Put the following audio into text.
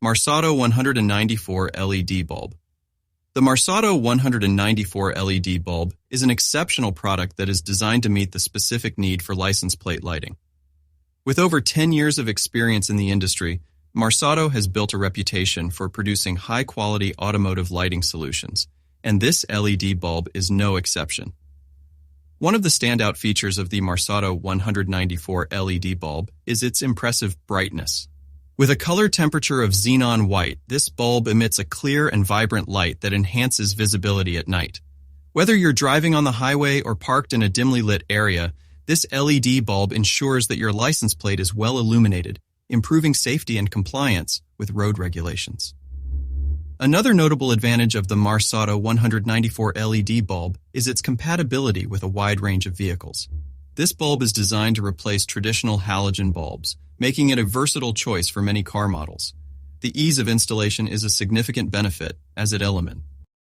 Marsauto 194 LED bulb. The Marsauto 194 LED bulb is an exceptional product that is designed to meet the specific need for license plate lighting. With over 10 years of experience in the industry, Marsauto has built a reputation for producing high-quality automotive lighting solutions, and this LED bulb is no exception. One of the standout features of the Marsauto 194 LED bulb is its impressive brightness. With a color temperature of xenon white, this bulb emits a clear and vibrant light that enhances visibility at night. Whether you're driving on the highway or parked in a dimly lit area, this LED bulb ensures that your license plate is well illuminated, improving safety and compliance with road regulations. Another notable advantage of the Marsauto 194 LED bulb is its compatibility with a wide range of vehicles. This bulb is designed to replace traditional halogen bulbs, making it a versatile choice for many car models. The ease of installation is a significant benefit, as it element